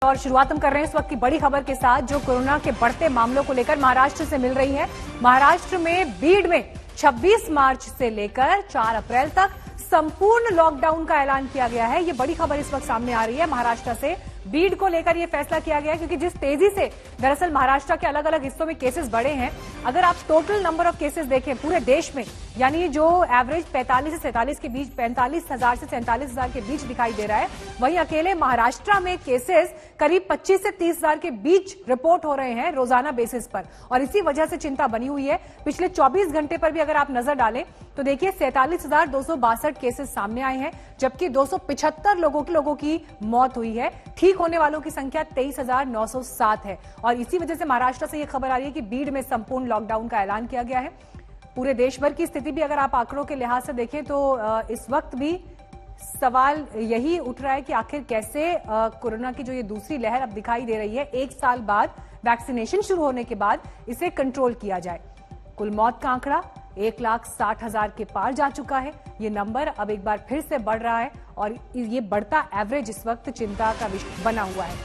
और शुरुआत हम कर रहे हैं इस वक्त की बड़ी खबर के साथ, जो कोरोना के बढ़ते मामलों को लेकर महाराष्ट्र से मिल रही है। महाराष्ट्र में बीड में 26 मार्च से लेकर 4 अप्रैल तक संपूर्ण लॉकडाउन का ऐलान किया गया है। ये बड़ी खबर इस वक्त सामने आ रही है महाराष्ट्र से। बीड को लेकर यह फैसला किया गया है क्योंकि जिस तेजी से दरअसल महाराष्ट्र के अलग अलग हिस्सों में केसेस बढ़े हैं, अगर आप टोटल नंबर ऑफ केसेस देखें पूरे देश में, यानी जो एवरेज 45 से 47 के बीच 45,000 से 47,000 के बीच दिखाई दे रहा है, वहीं अकेले महाराष्ट्र में केसेस करीब 25 से 30,000 के बीच रिपोर्ट हो रहे हैं रोजाना बेसिस पर, और इसी वजह से चिंता बनी हुई है। पिछले 24 घंटे पर भी अगर आप नजर डालें तो देखिए 47,262 केसेस सामने आए हैं, जबकि 275 लोगों की मौत हुई है। ठीक होने वालों की संख्या 23,907 है, और इसी वजह से महाराष्ट्र से यह खबर आ रही है कि बीड में संपूर्ण लॉकडाउन का ऐलान किया गया है। पूरे देश भर की स्थिति भी अगर आप आंकड़ों के लिहाज से देखें तो इस वक्त भी सवाल यही उठ रहा है कि आखिर कैसे कोरोना की जो ये दूसरी लहर अब दिखाई दे रही है, 1 साल बाद वैक्सीनेशन शुरू होने के बाद इसे कंट्रोल किया जाए। कुल मौत का आंकड़ा 1,60,000 के पार जा चुका है। ये नंबर अब एक बार फिर से बढ़ रहा है और ये बढ़ता एवरेज इस वक्त चिंता का विषय बना हुआ है।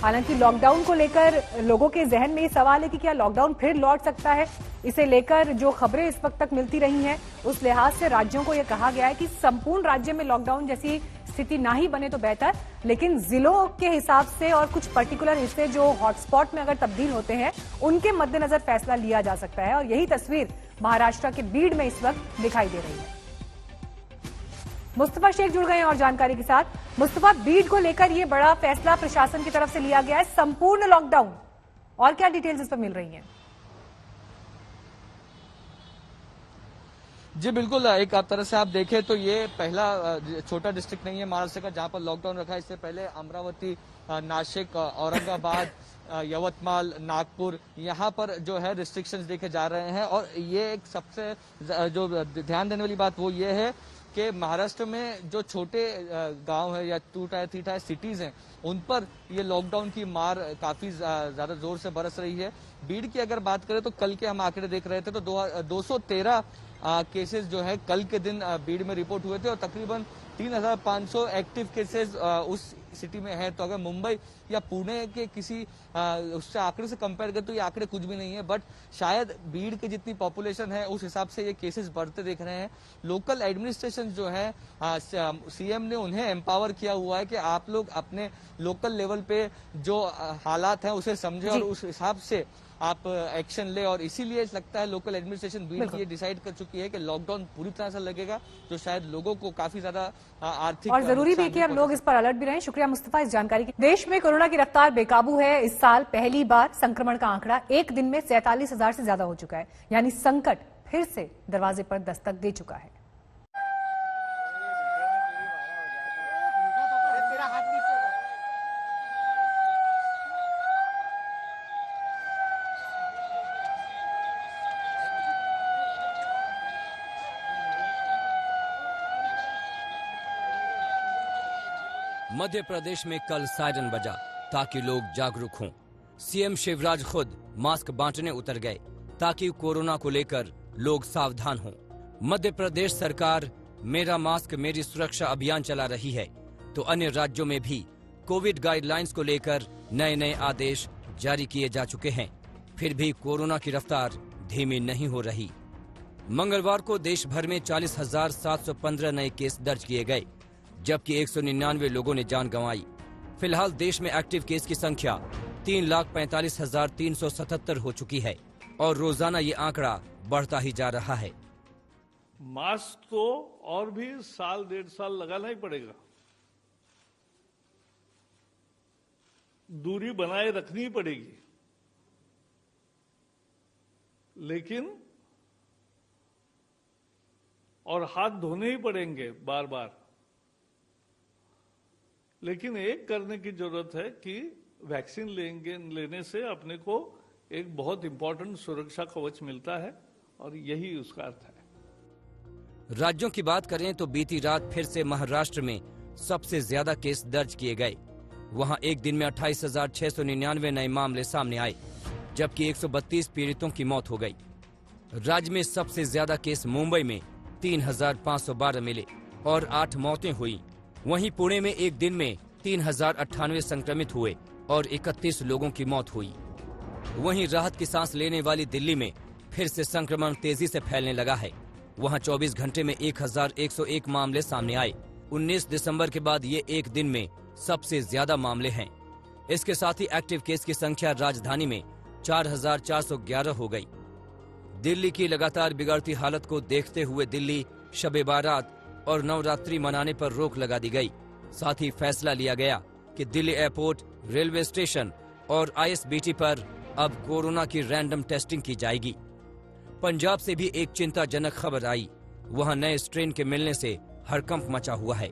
हालांकि लॉकडाउन को लेकर लोगों के जहन में ये सवाल है कि क्या लॉकडाउन फिर लौट सकता है। इसे लेकर जो खबरें इस वक्त तक मिलती रही हैं, उस लिहाज से राज्यों को यह कहा गया है कि संपूर्ण राज्य में लॉकडाउन जैसी स्थिति ना ही बने तो बेहतर, लेकिन जिलों के हिसाब से और कुछ पर्टिकुलर हिस्से जो हॉटस्पॉट में अगर तब्दील होते हैं, उनके मद्देनजर फैसला लिया जा सकता है। और यही तस्वीर महाराष्ट्र के बीड में इस वक्त दिखाई दे रही है। मुस्तफा शेख जुड़ गए हैं और जानकारी के साथ। मुस्तफा, बीड को लेकर यह बड़ा फैसला प्रशासन की तरफ से लिया गया है, संपूर्ण लॉकडाउन, और क्या डिटेल्स इस पर मिल रही हैं? जी बिल्कुल, एक तरह से आप देखें तो ये पहला छोटा डिस्ट्रिक्ट नहीं है महाराष्ट्र का जहां पर लॉकडाउन रखा है। इससे पहले अमरावती, नासिक, औरंगाबाद, यवतमाल, नागपुर, यहाँ पर जो है रिस्ट्रिक्शंस देखे जा रहे हैं। और ये एक सबसे जो ध्यान देने वाली बात वो ये है कि महाराष्ट्र में जो छोटे गांव है या 2 टायर 3 टायर सिटीज हैं, उन पर ये लॉकडाउन की मार काफी ज्यादा जोर से बरस रही है। बीड की अगर बात करें तो कल के हम आंकड़े देख रहे थे तो 213 केसेस जो है कल के दिन बीड में रिपोर्ट हुए थे, और तकरीबन 3,500 एक्टिव केसेस उस सिटी में है। तो अगर मुंबई या पुणे के किसी उससे आंकड़े से कंपेयर करें तो ये आंकड़े कुछ भी नहीं है, बट शायद बीड की जितनी पॉपुलेशन है उस हिसाब से ये केसेस बढ़ते दिख रहे हैं। लोकल एडमिनिस्ट्रेशन जो है, सीएम ने उन्हें एम्पावर किया हुआ है कि आप लोग अपने लोकल लेवल पे जो हालात हैं उसे समझे और उस हिसाब से आप एक्शन ले, और इसीलिए लगता है लोकल एडमिनिस्ट्रेशन बीड की ये डिसाइड कर चुकी है कि लॉकडाउन पूरी तरह से लगेगा, जो शायद लोगों को काफी ज्यादा आर्थिक और जरूरी भी कि अब लोग इस पर अलर्ट भी रहें। शुक्रिया मुस्तफा इस जानकारी की। देश में कोरोना की रफ्तार बेकाबू है। इस साल पहली बार संक्रमण का आंकड़ा एक दिन में 47,000 से ज्यादा हो चुका है, यानी संकट फिर से दरवाजे पर दस्तक दे चुका है। मध्य प्रदेश में कल सायरन बजा ताकि लोग जागरूक हों। सीएम शिवराज खुद मास्क बांटने उतर गए ताकि कोरोना को लेकर लोग सावधान हों। मध्य प्रदेश सरकार मेरा मास्क मेरी सुरक्षा अभियान चला रही है, तो अन्य राज्यों में भी कोविड गाइडलाइंस को लेकर नए नए आदेश जारी किए जा चुके हैं। फिर भी कोरोना की रफ्तार धीमी नहीं हो रही। मंगलवार को देश भर में 40,715 नए केस दर्ज किए गए, जबकि 199 लोगों ने जान गंवाई। फिलहाल देश में एक्टिव केस की संख्या 3,45,377 हो चुकी है और रोजाना ये आंकड़ा बढ़ता ही जा रहा है। मास्क तो और भी 1.5 साल लगाना ही पड़ेगा, दूरी बनाए रखनी ही पड़ेगी, लेकिन और हाथ धोने ही पड़ेंगे बार बार। लेकिन एक करने की जरूरत है कि वैक्सीन लेने से अपने को एक बहुत इंपॉर्टेंट सुरक्षा कवच मिलता है, और यही उसका अर्थ है। राज्यों की बात करें तो बीती रात फिर से महाराष्ट्र में सबसे ज्यादा केस दर्ज किए गए। वहां एक दिन में 28,699 नए मामले सामने आए, जबकि 132 पीड़ितों की मौत हो गई। राज्य में सबसे ज्यादा केस मुंबई में 3,512 मिले और 8 मौतें हुई। वहीं पुणे में एक दिन में 3098 संक्रमित हुए और 31 लोगों की मौत हुई। वहीं राहत की सांस लेने वाली दिल्ली में फिर से संक्रमण तेजी से फैलने लगा है। वहां 24 घंटे में 1101 मामले सामने आए। 19 दिसंबर के बाद ये एक दिन में सबसे ज्यादा मामले हैं। इसके साथ ही एक्टिव केस की संख्या राजधानी में 4411 हो गई। दिल्ली की लगातार बिगड़ती हालत को देखते हुए दिल्ली शब-ए बारात और नवरात्रि मनाने पर रोक लगा दी गई। साथ ही फैसला लिया गया कि दिल्ली एयरपोर्ट, रेलवे स्टेशन और आईएसबीटी पर अब कोरोना की रैंडम टेस्टिंग की जाएगी। पंजाब से भी एक चिंताजनक खबर आई। वहां नए स्ट्रेन के मिलने से हड़कंप मचा हुआ है।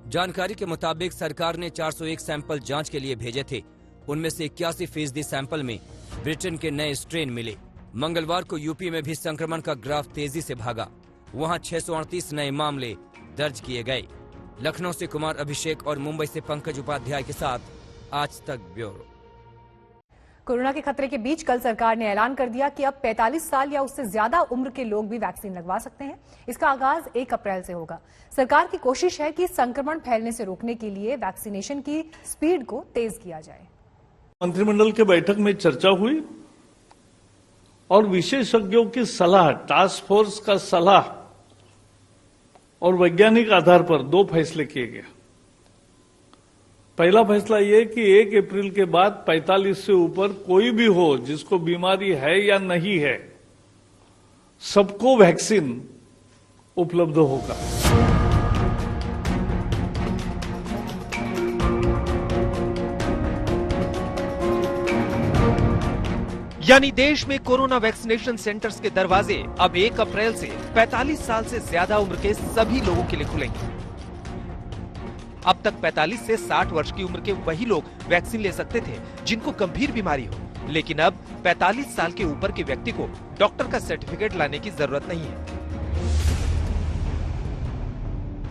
जानकारी के मुताबिक सरकार ने 401 सैंपल जांच के लिए भेजे थे। उनमें से 81% सैंपल में ब्रिटेन के नए स्ट्रेन मिले। मंगलवार को यूपी में भी संक्रमण का ग्राफ तेजी से भागा। वहां 638 नए मामले दर्ज किए गए। लखनऊ से कुमार अभिषेक और मुंबई से पंकज उपाध्याय के साथ आज तक ब्यूरो। कोरोना के खतरे के बीच कल सरकार ने ऐलान कर दिया कि अब 45 साल या उससे ज्यादा उम्र के लोग भी वैक्सीन लगवा सकते हैं। इसका आगाज 1 अप्रैल से होगा। सरकार की कोशिश है कि संक्रमण फैलने से रोकने के लिए वैक्सीनेशन की स्पीड को तेज किया जाए। मंत्रिमंडल के बैठक में चर्चा हुई और विशेषज्ञों की सलाह, टास्क फोर्स का सलाह और वैज्ञानिक आधार पर 2 फैसले किए गए। पहला फैसला यह कि 1 अप्रैल के बाद 45 से ऊपर कोई भी हो जिसको बीमारी है या नहीं है, सबको वैक्सीन उपलब्ध होगा। यानी देश में कोरोना वैक्सीनेशन सेंटर्स के दरवाजे अब 1 अप्रैल से 45 साल से ज्यादा उम्र के सभी लोगों के लिए खुलेंगे। अब तक 45 से 60 वर्ष की उम्र के वही लोग वैक्सीन ले सकते थे जिनको गंभीर बीमारी हो, लेकिन अब 45 साल के ऊपर के व्यक्ति को डॉक्टर का सर्टिफिकेट लाने की जरूरत नहीं है।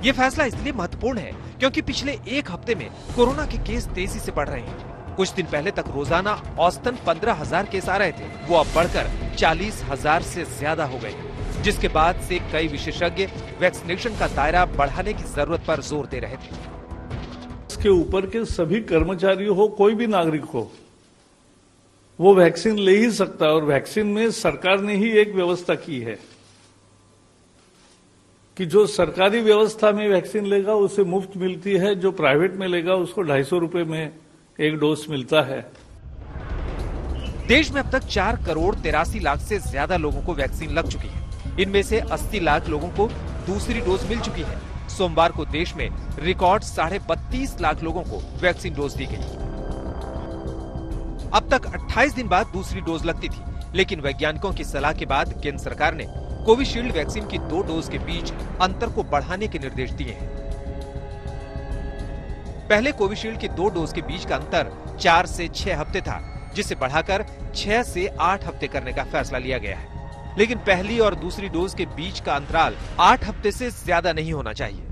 ये फैसला इसलिए महत्वपूर्ण है क्योंकि पिछले 1 हफ्ते में कोरोना के केस तेजी से बढ़ रहे हैं। कुछ दिन पहले तक रोजाना औसतन 15,000 केस आ रहे थे, वो अब बढ़कर 40,000 से ज्यादा हो गए, जिसके बाद से कई विशेषज्ञ वैक्सीनेशन का दायरा बढ़ाने की जरूरत पर जोर दे रहे थे। इसके ऊपर के सभी कर्मचारी हो, कोई भी नागरिक हो, वो वैक्सीन ले ही सकता है। और वैक्सीन में सरकार ने ही एक व्यवस्था की है कि जो सरकारी व्यवस्था में वैक्सीन लेगा उसे मुफ्त मिलती है, जो प्राइवेट में लेगा उसको 250 रुपए में 1 डोज मिलता है। देश में अब तक 4 करोड़ 83 लाख से ज्यादा लोगों को वैक्सीन लग चुकी है। इनमें से 80 लाख लोगों को दूसरी डोज मिल चुकी है। सोमवार को देश में रिकॉर्ड 32.5 लाख लोगों को वैक्सीन डोज दी गई। अब तक 28 दिन बाद दूसरी डोज लगती थी, लेकिन वैज्ञानिकों की सलाह के बाद केंद्र सरकार ने कोविशील्ड वैक्सीन की 2 डोज के बीच अंतर को बढ़ाने के निर्देश दिए हैं। पहले कोविशील्ड की 2 डोज के बीच का अंतर 4 से 6 हफ्ते था, जिसे बढ़ाकर 6 से 8 हफ्ते करने का फैसला लिया गया है। लेकिन पहली और दूसरी डोज के बीच का अंतराल 8 हफ्ते से ज्यादा नहीं होना चाहिए।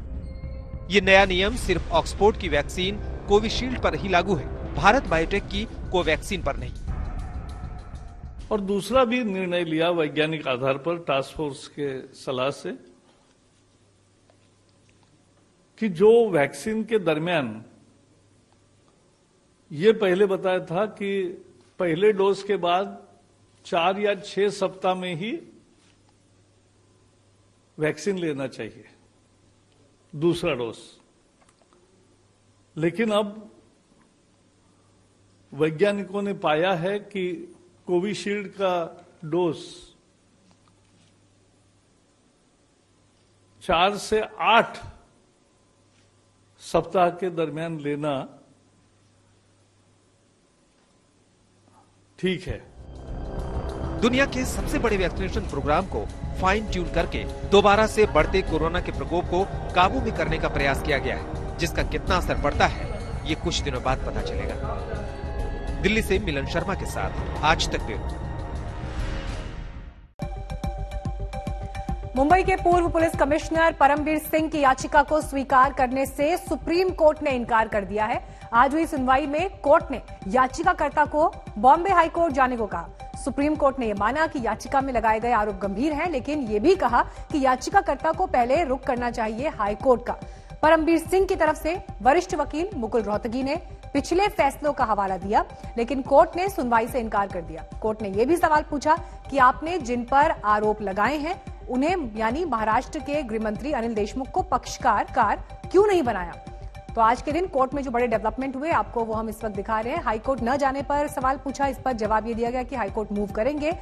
ये नया नियम सिर्फ ऑक्सफोर्ड की वैक्सीन कोविशील्ड पर ही लागू है, भारत बायोटेक की कोवैक्सीन पर नहीं। और दूसरा भी निर्णय लिया वैज्ञानिक आधार पर टास्क फोर्स के सलाह से कि जो वैक्सीन के दरमियान ये पहले बताया था कि पहले डोज के बाद 4 या 6 सप्ताह में ही वैक्सीन लेना चाहिए, दूसरा डोज। लेकिन अब वैज्ञानिकों ने पाया है कि कोविशील्ड का डोज 4 से 8 सप्ताह के दरमियान लेना ठीक है। दुनिया के सबसे बड़े वैक्सीनेशन प्रोग्राम को फाइन ट्यून करके दोबारा से बढ़ते कोरोना के प्रकोप को काबू में करने का प्रयास किया गया है, जिसका कितना असर पड़ता है ये कुछ दिनों बाद पता चलेगा। दिल्ली से मिलन शर्मा के साथ आज तक ब्यूरो। मुंबई के पूर्व पुलिस कमिश्नर परमवीर सिंह की याचिका को स्वीकार करने से सुप्रीम कोर्ट ने इनकार कर दिया है। आज हुई सुनवाई में कोर्ट ने याचिकाकर्ता को बॉम्बे हाई कोर्ट जाने को कहा। सुप्रीम कोर्ट ने यह माना कि याचिका में लगाए गए आरोप गंभीर हैं, लेकिन यह भी कहा कि याचिकाकर्ता को पहले रुख करना चाहिए हाई कोर्ट का। परमबीर सिंह की तरफ से वरिष्ठ वकील मुकुल रोहतगी ने पिछले फैसलों का हवाला दिया, लेकिन कोर्ट ने सुनवाई से इनकार कर दिया। कोर्ट ने यह भी सवाल पूछा कि आपने जिन पर आरोप लगाए हैं उन्हें यानी महाराष्ट्र के गृह मंत्री अनिल देशमुख को पक्षकार क्यों नहीं बनाया। तो आज के दिन कोर्ट में जो बड़े डेवलपमेंट हुए आपको वो हम इस वक्त दिखा रहे हैं। हाईकोर्ट न जाने पर सवाल पूछा, इस पर जवाब ये दिया गया कि हाईकोर्ट मूव करेंगे।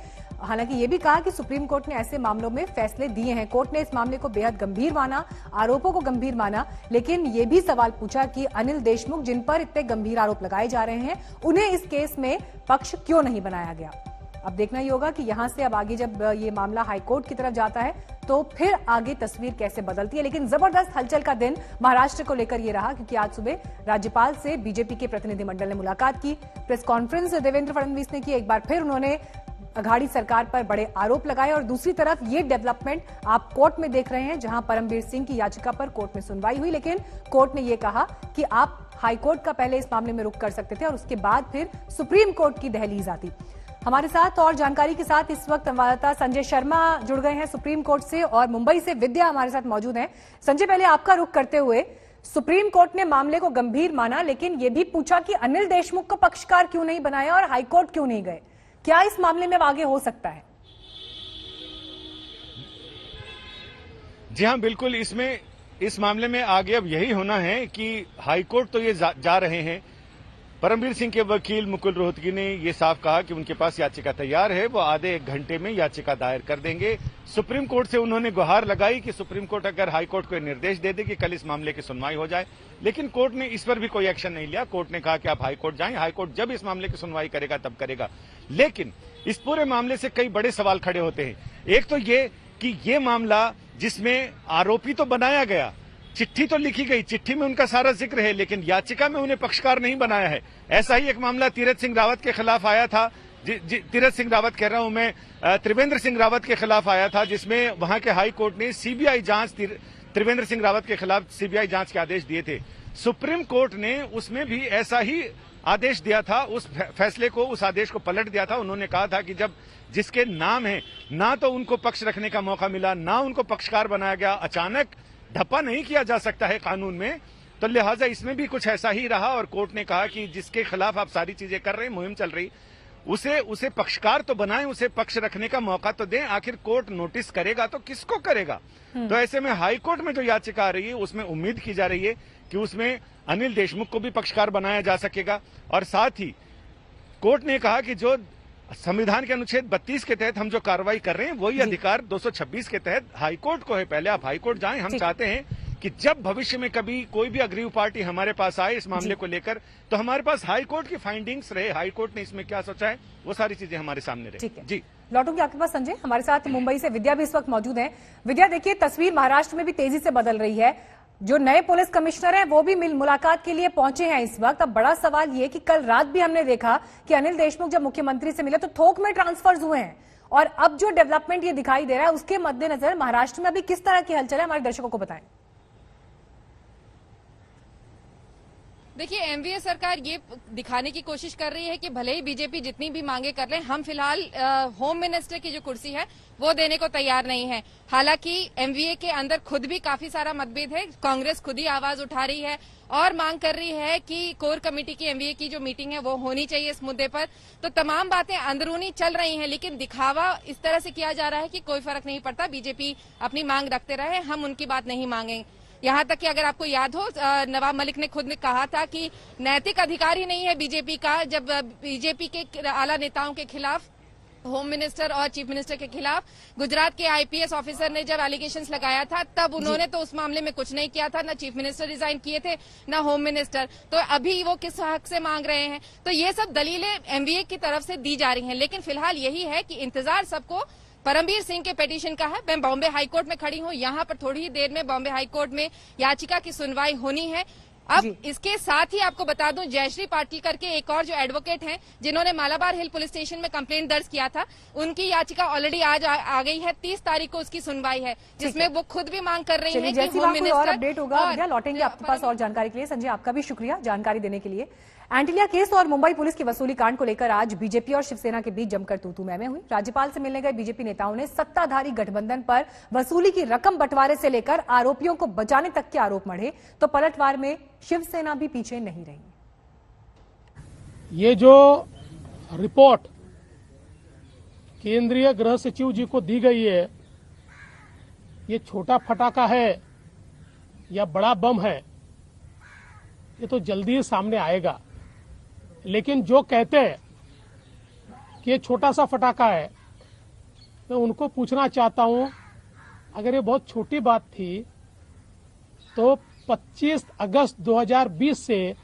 हालांकि ये भी कहा कि सुप्रीम कोर्ट ने ऐसे मामलों में फैसले दिए हैं। कोर्ट ने इस मामले को बेहद गंभीर माना, आरोपों को गंभीर माना, लेकिन ये भी सवाल पूछा कि अनिल देशमुख जिन पर इतने गंभीर आरोप लगाए जा रहे हैं उन्हें इस केस में पक्ष क्यों नहीं बनाया गया। अब देखना ही होगा कि यहां से अब आगे जब ये मामला हाईकोर्ट की तरफ जाता है तो फिर आगे तस्वीर कैसे बदलती है। लेकिन जबरदस्त हलचल का दिन महाराष्ट्र को लेकर ये रहा, क्योंकि आज सुबह राज्यपाल से बीजेपी के प्रतिनिधिमंडल ने मुलाकात की, प्रेस कॉन्फ्रेंस देवेंद्र फडणवीस ने की। एक बार फिर उन्होंने अघाड़ी सरकार पर बड़े आरोप लगाए और दूसरी तरफ ये डेवलपमेंट आप कोर्ट में देख रहे हैं, जहां परमबीर सिंह की याचिका पर कोर्ट में सुनवाई हुई, लेकिन कोर्ट ने यह कहा कि आप हाईकोर्ट का पहले इस मामले में रुख कर सकते थे और उसके बाद फिर सुप्रीम कोर्ट की दहलीज आती। हमारे साथ और जानकारी के साथ इस वक्त संवाददाता संजय शर्मा जुड़ गए हैं सुप्रीम कोर्ट से, और मुंबई से विद्या हमारे साथ मौजूद हैं। संजय, पहले आपका रुख करते हुए, सुप्रीम कोर्ट ने मामले को गंभीर माना, लेकिन यह भी पूछा कि अनिल देशमुख को पक्षकार क्यों नहीं बनाया और हाईकोर्ट क्यों नहीं गए। क्या इस मामले में आगे हो सकता है? जी हाँ, बिल्कुल। इस मामले में आगे अब यही होना है कि हाईकोर्ट तो ये जा रहे हैं। परमबीर सिंह के वकील मुकुल रोहतगी ने ये साफ कहा कि उनके पास याचिका तैयार है, वो आधे एक घंटे में याचिका दायर कर देंगे। सुप्रीम कोर्ट से उन्होंने गुहार लगाई कि सुप्रीम कोर्ट अगर हाईकोर्ट को निर्देश दे दे कि कल इस मामले की सुनवाई हो जाए, लेकिन कोर्ट ने इस पर भी कोई एक्शन नहीं लिया। कोर्ट ने कहा कि आप हाईकोर्ट जाएं, हाईकोर्ट जब इस मामले की सुनवाई करेगा तब करेगा। लेकिन इस पूरे मामले से कई बड़े सवाल खड़े होते हैं। एक तो ये कि ये मामला जिसमें आरोपी तो बनाया गया, चिट्ठी तो लिखी गई, चिट्ठी में उनका सारा जिक्र है, लेकिन याचिका में उन्हें पक्षकार नहीं बनाया है। ऐसा ही एक मामला तीरथ सिंह रावत के खिलाफ आया था, तीरथ सिंह रावत कह रहा हूं मैं, त्रिवेंद्र सिंह रावत के खिलाफ आया था, जिसमें वहां के हाई कोर्ट ने सीबीआई जांच, त्रिवेंद्र सिंह रावत के खिलाफ सीबीआई जांच के आदेश दिए थे। सुप्रीम कोर्ट ने उसमें भी ऐसा ही आदेश दिया था, उस फैसले को, उस आदेश को पलट दिया था। उन्होंने कहा था कि जब जिसके नाम है, ना तो उनको पक्ष रखने का मौका मिला, ना उनको पक्षकार बनाया गया, अचानक धप्पा नहीं किया जा सकता है कानून में, तो लिहाजा इसमें भी कुछ ऐसा ही रहा। और कोर्ट ने कहा कि जिसके खिलाफ आप सारी चीजें कर रहे हैं, मुहिम चल रही, उसे पक्षकार तो बनाएं, उसे पक्ष रखने का मौका तो दें। आखिर कोर्ट नोटिस करेगा तो किसको करेगा। तो ऐसे में हाईकोर्ट में जो याचिका आ रही है उसमें उम्मीद की जा रही है कि उसमें अनिल देशमुख को भी पक्षकार बनाया जा सकेगा। और साथ ही कोर्ट ने कहा कि जो संविधान के अनुच्छेद 32 के तहत हम जो कार्रवाई कर रहे हैं, वही अधिकार 226 के तहत हाईकोर्ट को है। पहले आप हाईकोर्ट जाएं। हम चाहते हैं कि जब भविष्य में कभी कोई भी अग्रीव पार्टी हमारे पास आए इस मामले को लेकर, तो हमारे पास हाईकोर्ट की फाइंडिंग्स रहे, हाईकोर्ट ने इसमें क्या सोचा है, वो सारी चीजें हमारे सामने रहे। जी, लौटूंगी आपके पास संजय। हमारे साथ मुंबई से विद्या भी इस वक्त मौजूद है। विद्या, देखिए तस्वीर महाराष्ट्र में भी तेजी से बदल रही है। जो नए पुलिस कमिश्नर हैं वो भी मुलाकात के लिए पहुंचे हैं इस वक्त। अब बड़ा सवाल ये कि कल रात भी हमने देखा कि अनिल देशमुख जब मुख्यमंत्री से मिले तो थोक में ट्रांसफर्स हुए हैं, और अब जो डेवलपमेंट ये दिखाई दे रहा है उसके मद्देनजर महाराष्ट्र में अभी किस तरह की हलचल है, हमारे दर्शकों को बताएं। देखिए, एमवीए सरकार ये दिखाने की कोशिश कर रही है कि भले ही बीजेपी जितनी भी मांगे कर ले, हम फिलहाल होम मिनिस्टर की जो कुर्सी है वो देने को तैयार नहीं है। हालांकि एमवीए के अंदर खुद भी काफी सारा मतभेद है। कांग्रेस खुद ही आवाज उठा रही है और मांग कर रही है कि कोर कमेटी की, एमवीए की जो मीटिंग है वो होनी चाहिए इस मुद्दे पर। तो तमाम बातें अंदरूनी चल रही हैं, लेकिन दिखावा इस तरह से किया जा रहा है कि कोई फर्क नहीं पड़ता, बीजेपी अपनी मांग रखते रहे, हम उनकी बात नहीं मांगेंगे। यहाँ तक कि अगर आपको याद हो, नवाब मलिक ने खुद ने कहा था कि नैतिक अधिकार ही नहीं है बीजेपी का, जब बीजेपी के आला नेताओं के खिलाफ, होम मिनिस्टर और चीफ मिनिस्टर के खिलाफ गुजरात के आईपीएस ऑफिसर ने जब एलिगेशंस लगाया था, तब उन्होंने तो उस मामले में कुछ नहीं किया था, ना चीफ मिनिस्टर रिजाइन किए थे, ना होम मिनिस्टर। तो अभी वो किस हक से मांग रहे हैं? तो ये सब दलीलें एमवीए की तरफ से दी जा रही हैं, लेकिन फिलहाल यही है कि इंतजार सबको परमबीर सिंह के पिटीशन का है। मैं बॉम्बे हाईकोर्ट में खड़ी हूँ, यहाँ पर थोड़ी ही देर में बॉम्बे हाईकोर्ट में याचिका की सुनवाई होनी है। अब इसके साथ ही आपको बता दूं, जयश्री पाटिल करके एक और जो एडवोकेट हैं जिन्होंने मालाबार हिल पुलिस स्टेशन में कंप्लेंट दर्ज किया था, उनकी याचिका ऑलरेडी आज आ गई है। 30 तारीख को उसकी सुनवाई है, जिसमें वो खुद भी मांग कर रही है कि होम मिनिस्टर। और अपडेट होगा, लौटेंगे आपके पास और जानकारी के लिए। संजय, आपका भी शुक्रिया जानकारी देने के लिए। एंटीलिया केस और मुंबई पुलिस की वसूली कांड को लेकर आज बीजेपी और शिवसेना के बीच जमकर तू-तू-मैं-मैं हुई। राज्यपाल से मिलने गए बीजेपी नेताओं ने सत्ताधारी गठबंधन पर वसूली की रकम बंटवारे से लेकर आरोपियों को बचाने तक के आरोप मढ़े, तो पलटवार में शिवसेना भी पीछे नहीं रही। ये जो रिपोर्ट केंद्रीय गृह सचिव जी को दी गई है, ये छोटा फटाका है या बड़ा बम है, ये तो जल्दी ही सामने आएगा। लेकिन जो कहते हैं कि ये छोटा सा फटाका है, मैं उनको पूछना चाहता हूं, अगर ये बहुत छोटी बात थी तो 25 अगस्त 2020 से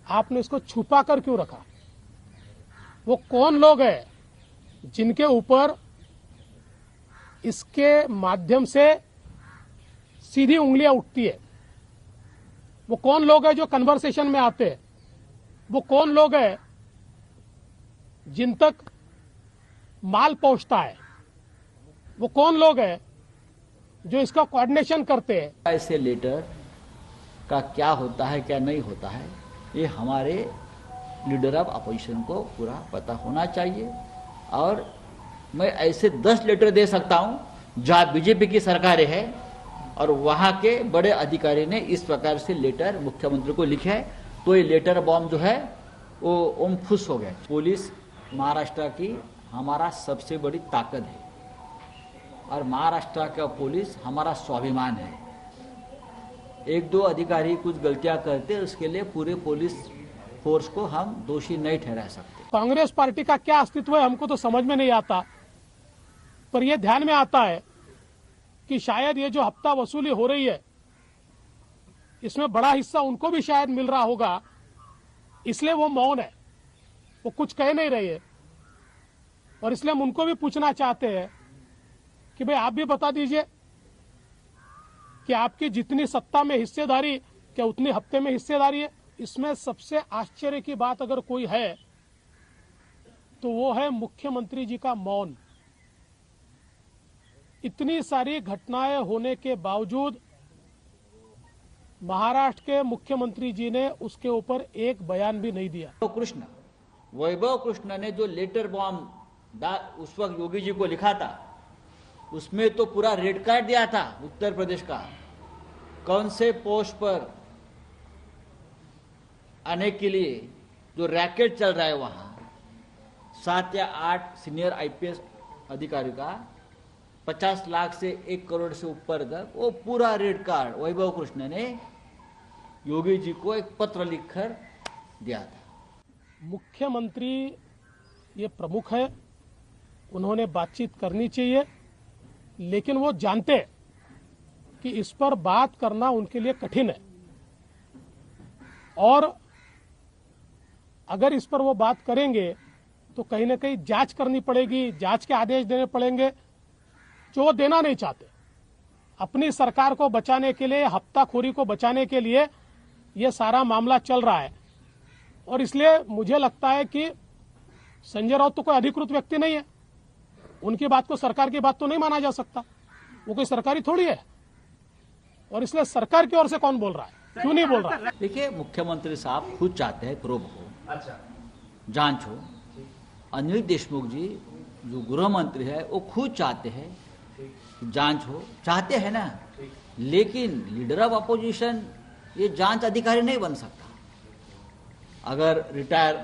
आपने इसको छुपा कर क्यों रखा? वो कौन लोग हैं जिनके ऊपर इसके माध्यम से सीधी उंगलियां उठती है? वो कौन लोग हैं जो कन्वर्सेशन में आते हैं? वो कौन लोग हैं जिन तक माल पहुंचता है? वो कौन लोग हैं जो इसका कोऑर्डिनेशन करते हैं? ऐसे लेटर का क्या होता है, क्या नहीं होता है, ये हमारे लीडर ऑफ अपोजिशन को पूरा पता होना चाहिए। और मैं ऐसे 10 लेटर दे सकता हूं जहां बीजेपी की सरकार है और वहां के बड़े अधिकारी ने इस प्रकार से लेटर मुख्यमंत्री को लिखे है, तो ये लेटर बॉम्ब जो है वो ओम फुस हो गया। पुलिस महाराष्ट्र की हमारा सबसे बड़ी ताकत है और महाराष्ट्र का पुलिस हमारा स्वाभिमान है। एक दो अधिकारी कुछ गलतियां करते, उसके लिए पूरे पुलिस फोर्स को हम दोषी नहीं ठहरा सकते। कांग्रेस पार्टी का क्या अस्तित्व है हमको तो समझ में नहीं आता, पर यह ध्यान में आता है कि शायद ये जो हफ्ता वसूली हो रही है, इसमें बड़ा हिस्सा उनको भी शायद मिल रहा होगा, इसलिए वो मौन है, वो कुछ कह नहीं रहे हैं। और इसलिए हम उनको भी पूछना चाहते हैं कि भाई आप भी बता दीजिए कि आपकी जितनी सत्ता में हिस्सेदारी, क्या उतनी हफ्ते में हिस्सेदारी है? इसमें सबसे आश्चर्य की बात अगर कोई है तो वो है मुख्यमंत्री जी का मौन। इतनी सारी घटनाएं होने के बावजूद महाराष्ट्र के मुख्यमंत्री जी ने उसके ऊपर एक बयान भी नहीं दिया। वैभव कृष्ण ने जो लेटर बॉम्ब उस वक्त योगी जी को लिखा था, उसमें तो पूरा रेड कार्ड दिया था उत्तर प्रदेश का, कौन से पोस्ट पर आने के लिए जो रैकेट चल रहा है वहां 7 या 8 सीनियर आईपीएस अधिकारी का 50 लाख से 1 करोड़ से ऊपर तक वो पूरा रेड कार्ड वैभव कृष्ण ने योगी जी को एक पत्र लिखकर दिया था। मुख्यमंत्री ये प्रमुख है, उन्होंने बातचीत करनी चाहिए, लेकिन वो जानते हैं कि इस पर बात करना उनके लिए कठिन है और अगर इस पर वो बात करेंगे तो कहीं ना कहीं जांच करनी पड़ेगी, जांच के आदेश देने पड़ेंगे जो वो देना नहीं चाहते। अपनी सरकार को बचाने के लिए, हफ्ताखोरी को बचाने के लिए ये सारा मामला चल रहा है और इसलिए मुझे लगता है कि संजय राउत तो कोई अधिकृत व्यक्ति नहीं है, उनकी बात को सरकार की बात तो नहीं माना जा सकता, वो कोई सरकारी थोड़ी है और इसलिए सरकार की ओर से कौन बोल रहा है, क्यों नहीं बोल रहा? देखिए, मुख्यमंत्री साहब खुद चाहते हैं प्रोब हो, जांच हो। अनिल देशमुख जी जो गृह मंत्री है वो खुद चाहते हैं जांच हो, चाहते हैं ना, लेकिन लीडर ऑफ अपोजिशन ये जांच अधिकारी नहीं बन सकता। अगर रिटायर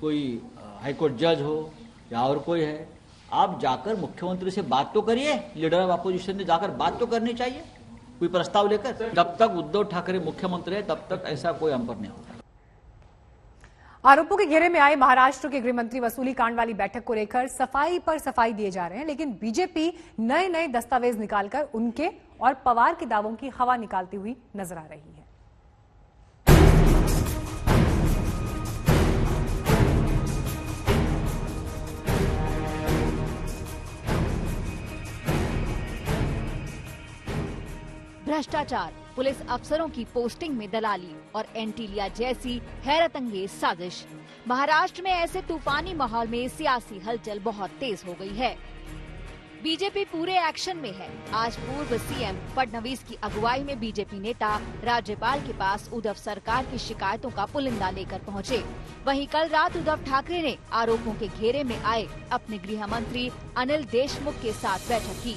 कोई हाईकोर्ट जज हो या और कोई है, आप जाकर मुख्यमंत्री से बात तो करिए, लीडर ऑफ अपोजिशन ने जाकर बात तो करनी चाहिए कोई प्रस्ताव लेकर। जब तक उद्धव ठाकरे मुख्यमंत्री है तब तक ऐसा कोई हम पर नहीं होता। आरोपों के घेरे में आए महाराष्ट्र के गृह मंत्री वसूली कांड वाली बैठक को लेकर सफाई पर सफाई दिए जा रहे हैं, लेकिन बीजेपी नए नए दस्तावेज निकालकर उनके और पवार के दावों की हवा निकालती हुई नजर आ रही है। भ्रष्टाचार, पुलिस अफसरों की पोस्टिंग में दलाली और एंटीलिया जैसी हैरतअंगेज साजिश। महाराष्ट्र में ऐसे तूफानी माहौल में सियासी हलचल बहुत तेज हो गई है। बीजेपी पूरे एक्शन में है। आज पूर्व सीएम फडणवीस की अगुवाई में बीजेपी नेता राज्यपाल के पास उद्धव सरकार की शिकायतों का पुलिंदा लेकर पहुंचे। वहीं कल रात उद्धव ठाकरे ने आरोपों के घेरे में आए अपने गृह मंत्री अनिल देशमुख के साथ बैठक की।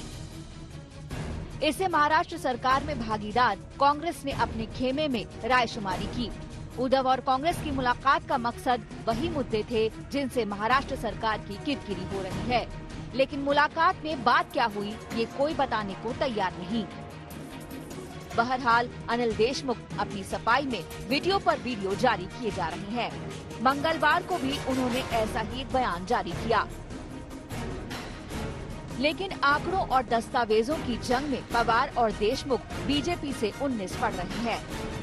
इससे महाराष्ट्र सरकार में भागीदार कांग्रेस ने अपने खेमे में रायशुमारी की। उद्धव और कांग्रेस की मुलाकात का मकसद वही मुद्दे थे जिनसे महाराष्ट्र सरकार की किरकिरी हो रही है, लेकिन मुलाकात में बात क्या हुई ये कोई बताने को तैयार नहीं। बहरहाल अनिल देशमुख अपनी सफाई में वीडियो पर वीडियो जारी किए जा रहे हैं। मंगलवार को भी उन्होंने ऐसा ही बयान जारी किया। लेकिन आंकड़ों और दस्तावेजों की जंग में पवार और देशमुख बीजेपी से 19 पड़ रहे हैं।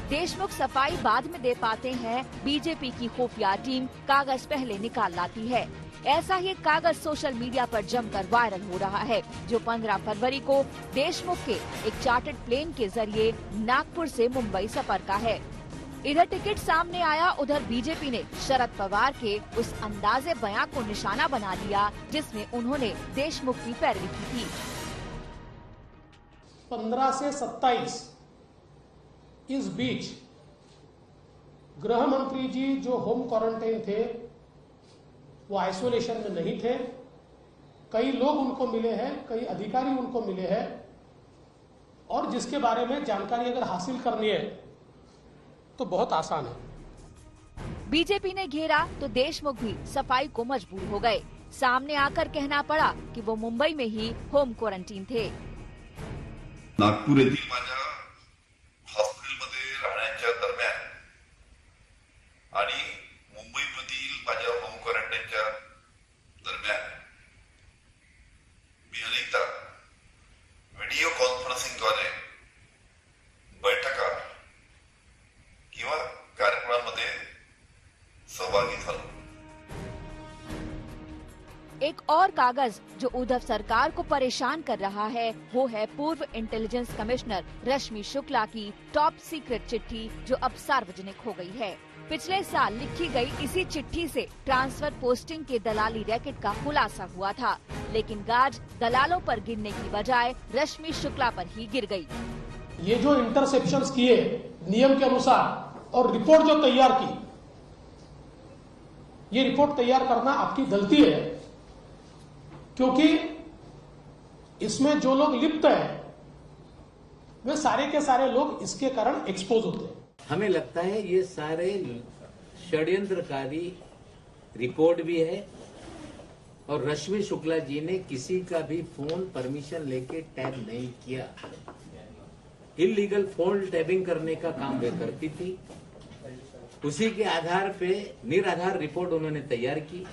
देशमुख सफाई बाद में दे पाते हैं, बीजेपी की खुफिया टीम कागज पहले निकाल लाती है। ऐसा ही एक कागज सोशल मीडिया पर जमकर वायरल हो रहा है, जो 15 फरवरी को देशमुख के एक चार्टर्ड प्लेन के जरिए नागपुर से मुंबई सफर का है। इधर टिकट सामने आया, उधर बीजेपी ने शरद पवार के उस अंदाजे बयान को निशाना बना लिया जिसमें उन्होंने देशमुख की पैरवी की थी। 15 से 27 इस बीच गृह मंत्री जी जो होम क्वारंटाइन थे वो आइसोलेशन में नहीं थे। कई लोग उनको मिले हैं, कई अधिकारी उनको मिले हैं, और जिसके बारे में जानकारी अगर हासिल करनी है तो बहुत आसान है। बीजेपी ने घेरा तो देशमुख भी सफाई को मजबूर हो गए। सामने आकर कहना पड़ा कि वो मुंबई में ही होम क्वारंटीन थे। नागपूर येथील माझ्या हॉस्पिटलमध्ये राहण्याच्या दरम्यान आणि मुंबईमधील माझ्या होम क्वारंटाईनच्या दरम्यान मी अनेकदा व्हिडिओ कॉन्फरन्सिंगद्वारे बैठका किंवा कार्यक्रमामध्ये सहभागी झालो। एक और कागज जो उद्धव सरकार को परेशान कर रहा है वो है पूर्व इंटेलिजेंस कमिश्नर रश्मि शुक्ला की टॉप सीक्रेट चिट्ठी, जो अब सार्वजनिक हो गई है। पिछले साल लिखी गई इसी चिट्ठी से ट्रांसफर पोस्टिंग के दलाली रैकेट का खुलासा हुआ था, लेकिन गाज दलालों पर गिरने की बजाय रश्मि शुक्ला पर ही गिर गई। ये जो इंटरसेप्शंस किए नियम के अनुसार और रिपोर्ट जो तैयार की, ये रिपोर्ट तैयार करना आपकी गलती है, क्योंकि इसमें जो लोग लिप्त हैं वे सारे के सारे लोग इसके कारण एक्सपोज होते हैं। हमें लगता है ये सारे षड्यंत्रकारी रिपोर्ट भी है और रश्मि शुक्ला जी ने किसी का भी फोन परमिशन लेके टैप नहीं किया। इलीगल फोन टैपिंग करने का काम वे करती थी। उसी के आधार पे निराधार रिपोर्ट उन्होंने तैयार की।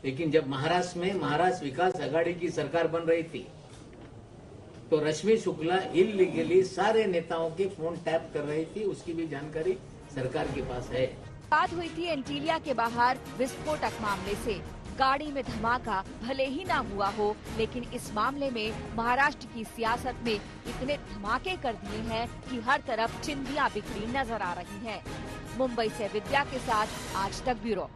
लेकिन जब महाराष्ट्र में महाराष्ट्र विकास आघाड़ी की सरकार बन रही थी तो रश्मि शुक्ला इलीगली सारे नेताओं के फोन टैप कर रही थी, उसकी भी जानकारी सरकार के पास है। बात हुई थी एंटीलिया के बाहर विस्फोटक मामले से। गाड़ी में धमाका भले ही ना हुआ हो, लेकिन इस मामले में महाराष्ट्र की सियासत में इतने धमाके कर दिए हैं कि हर तरफ चिंधियां बिखरी नजर आ रही हैं। मुंबई से विद्या के साथ आज तक ब्यूरो।